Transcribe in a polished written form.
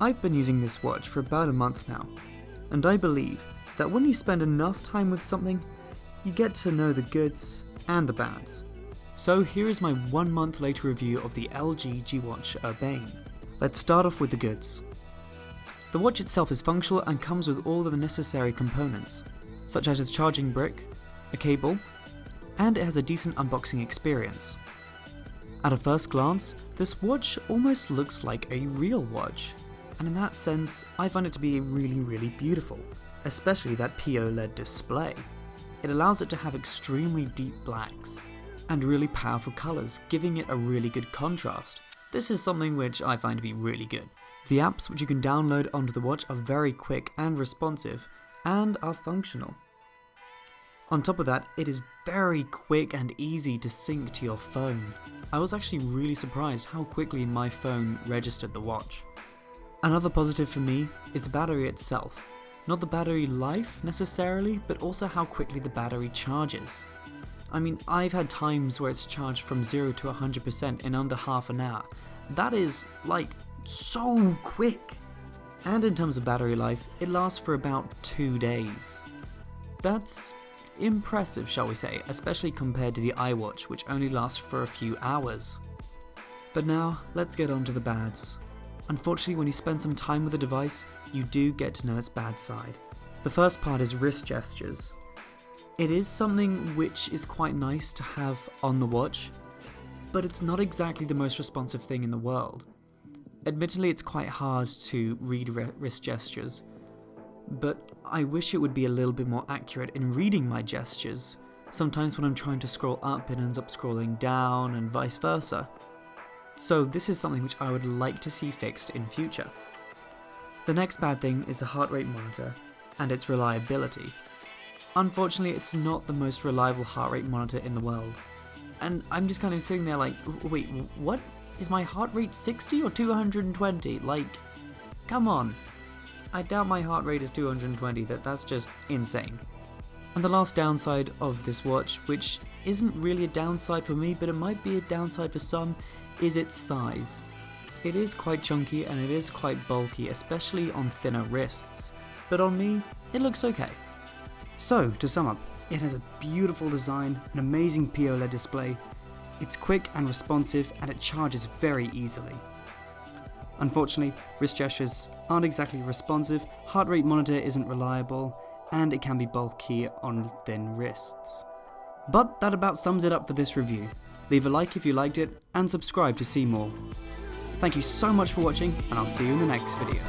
I've been using this watch for about a month now, and I believe that when you spend enough time with something, you get to know the goods and the bads. So here is my 1 month later review of the LG gWatch Urbane. Let's start off with the goods. The watch itself is functional and comes with all of the necessary components, such as its charging brick, a cable, and it has a decent unboxing experience. At a first glance, this watch almost looks like a real watch, and in that sense, I find it to be really beautiful, especially that POLED display. It allows it to have extremely deep blacks and really powerful colours, giving it a really good contrast. This is something which I find to be really good. The apps which you can download onto the watch are very quick and responsive, and are functional. On top of that, it is very quick and easy to sync to your phone. I was actually really surprised how quickly my phone registered the watch. Another positive for me is the battery itself. Not the battery life necessarily, but also how quickly the battery charges. I mean, I've had times where it's charged from 0 to 100% in under half an hour. That is, like, so quick! And in terms of battery life, it lasts for about 2 days. That's impressive, shall we say, especially compared to the iWatch, which only lasts for a few hours. But now, let's get on to the bads. Unfortunately, when you spend some time with the device, you do get to know its bad side. The first part is wrist gestures. It is something which is quite nice to have on the watch, but it's not exactly the most responsive thing in the world. Admittedly, it's quite hard to read wrist gestures, but I wish it would be a little bit more accurate in reading my gestures. Sometimes when I'm trying to scroll up, it ends up scrolling down and vice versa. So this is something which I would like to see fixed in future. The next bad thing is the heart rate monitor and its reliability. Unfortunately, it's not the most reliable heart rate monitor in the world. And I'm just kind of sitting there like, wait, what? Is my heart rate 60 or 220? Like, come on. I doubt my heart rate is 220, that's just insane. And the last downside of this watch, which isn't really a downside for me, but it might be a downside for some, is its size. It is quite chunky and it is quite bulky, especially on thinner wrists. But on me, it looks okay. So, to sum up, it has a beautiful design, an amazing POLED display, it's quick and responsive, and it charges very easily. Unfortunately, wrist gestures aren't exactly responsive, heart rate monitor isn't reliable, and it can be bulky on thin wrists. But that about sums it up for this review. Leave a like if you liked it, and subscribe to see more. Thank you so much for watching, and I'll see you in the next video.